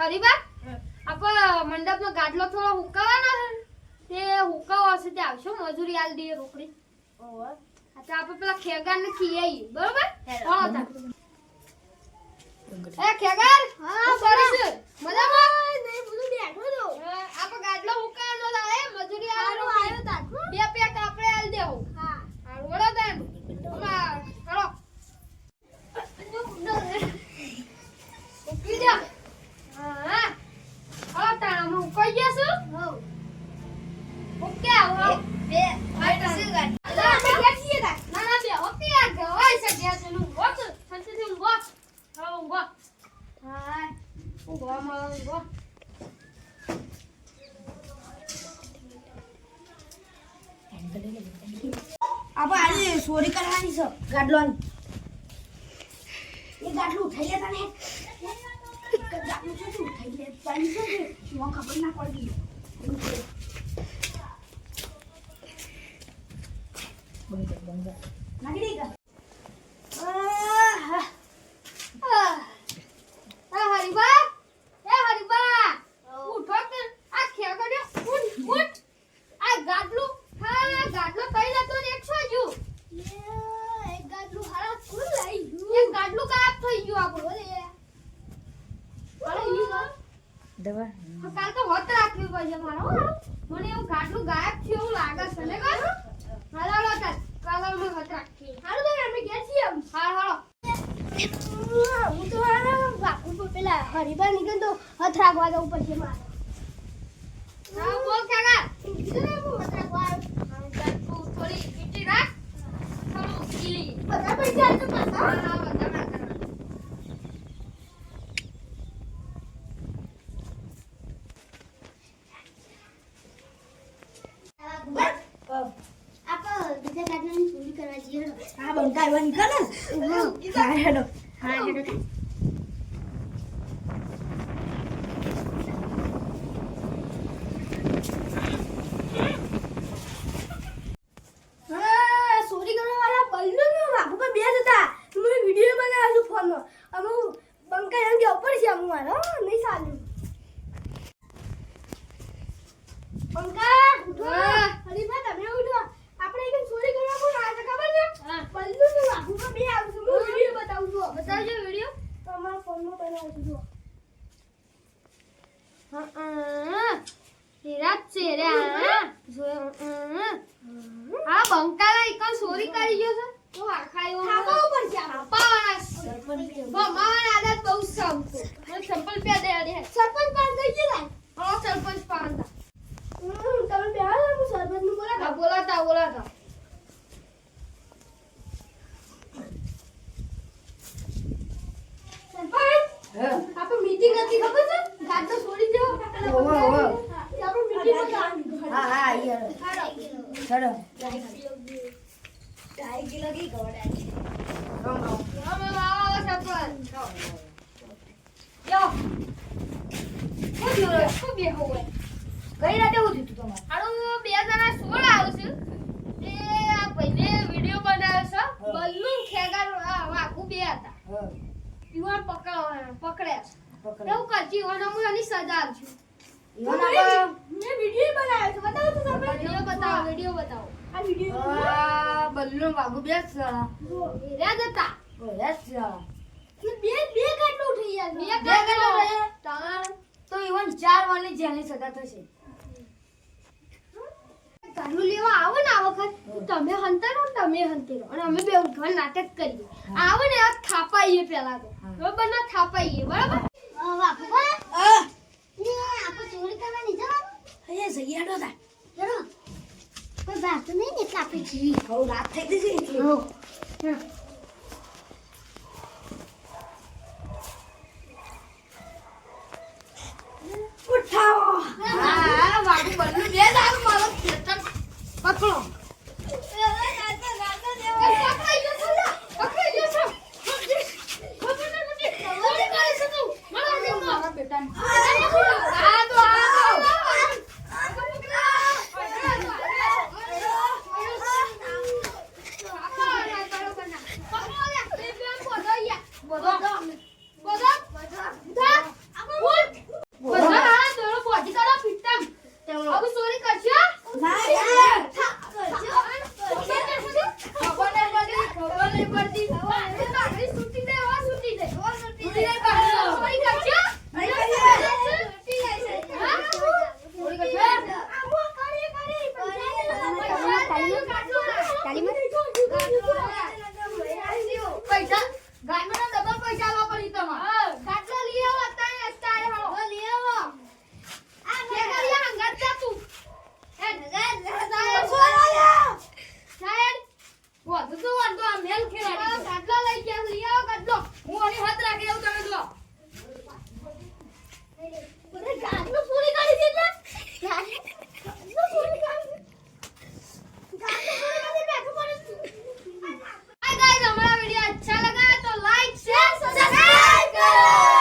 હરીબા આપો મંડપનો ગાડલો થોડો હુકાવાનો છે તે હુકાવો હશે તે આવશો મજૂરી આલ દઈએ રોકડી ઓહો તો આપણે પેલા ખેગારને ખીયાઈ બરોબર હાલો તા એ ખેગાર હા બરાબર મજામાં નહીં બધું બેઠો તો આપો ગાડલો હુકાવાનો લાવે મજૂરી આલો આવ્યો તા બે પેક આપણે આલ દેવું હા હારું વળો તાન હાલો ઉકી જા હા હાલો તાન અમે ઉકાઈ ગયા છું હો ઓકે આવો બે હાઈ શું ગાડી અમે બેઠીએ તા ના બે ઓકે આ ગવાય છે ગયા છે નું વોચ સંતથી નું વોચ હા ઊંઘો હાય ઊંઘો માં ઊંઘો આપણે આજે ચોરી કરવાની છે ગાડલોની એ ગાડલું ઉઠાઈ લેતા ને ગાડલું શું ઉઠાઈ લે ચાલી છે શું ખબર ના પડી નાખી દે હરીબા એ હરીબા ઉઠો કે આ ખેગડે ઉઠ આ ગાડલું હા ગાડલો કઈ લેતો ને 100 જુ એક ગાડલું હારા ફૂલ લઈ ગયું એક ગાડલું ગાયબ થઈ ગયું આપણો અરે દવા કાલ તો હોત રાખ્યું પછી મારો મને એવું ગાડલું ગાયબ થયું એવું લાગે છે ને કાલ હાલો તાર કાલ અમે હોત રાખી હાલો તો અમે ગયા છીએ હાલો હું તો બાપુ પેલા હરીબા નીકળ તો હથ રાખવા જવું પડશે મારે હા બોલ કાકા હું હથ રાખવા તું થોડી ઈટી રાખ થોડું ગીલી બધા પૈસા તો પાછા હા બધા પાછા આપો બીજા ગાડલાની ચોરી કરવા જઈએ આ બંકાઈ બન કરે હા હેડો હા હેડો ચોરી કરવાવાળા બલ્લુ નો બાપુ પર બે હતા મને વિડિયો બનાવ્યો છું ફોનમાં અમુ બંકાઈ એમ કે ઉપર છે અમુ મારો નહીં સારું બંકા ઉઠો હરીબા તમે ઉઠો આપણે એક ચોરી કરવા કોણ આ ખબર છે બલ્લુ નો બાપુ પર બે આવશે હું વિડિયો બતાવું છું બતાવજો વિડિયો તમારા ફોનમાં બનાવું છું હીરા છે રે આ બંકાલા એક ચોરી કરી ગયો છે તો આખાયો થાપા ઉપર છે મામાની આદત બહુ સમ છે મને ચપ્પલ પે દે દે સરપંચ પાન ગઈ છે ને હા સરપંચ પાંદા તમે બે આવો હું સરપંચ નું બોલાતા સરપંચ આપણે મીટિંગ હતી ખબર છે ગાડો છોડી દેવો આપણે મીટિંગ હતા હા હા યાર ચલો 2.5 કિલો की ગોડા છે અમે આવો સરપંચ યો શું બે હોય કઈ રાતે હું થયું તમારે હારું બે જણા સોળ આવશે તે આ ભાઈને વિડિયો બનાવ્યો છે બલ્લુ ખેગાર વાકુ બે હતા ઈવન પકડ્યા એવું કરજી ઈવન હું એની સજા આપશું મેં વિડિયો બનાવ્યો છે બતાવો તો સરપંચ વિડિયો બતાવો આ વિડિયો બલ્લુ વાગુ બે સાલા હેર્યા જતા યસ સાલા બે ગાડો ઉઠી યાર બે ગાડલો રહે. તાણ તો ઇવન 4 વારની જેલની સજા થશે ગાડલું લેવા આવો ને આ વખત તમે હંતારો ને તમે હંતેરો અને અમે બે ઘર નાટક કરીએ આવો ને આ થાપાઈએ પેલા તો બરાબર ના થાપાઈએ બરાબર બાપુ ને આપણે ચોરી કરવાની જવાનું એ સૈયાડો તા ચલો કોઈ વાત નહીં ને એટલે આપણે જીવી હવે રાત થઈ ગઈ છે એટલે ઉઠાવો હા વાગુ બલ્લુ બે દારૂ મારો ખેતર પકડો મારા બેટાને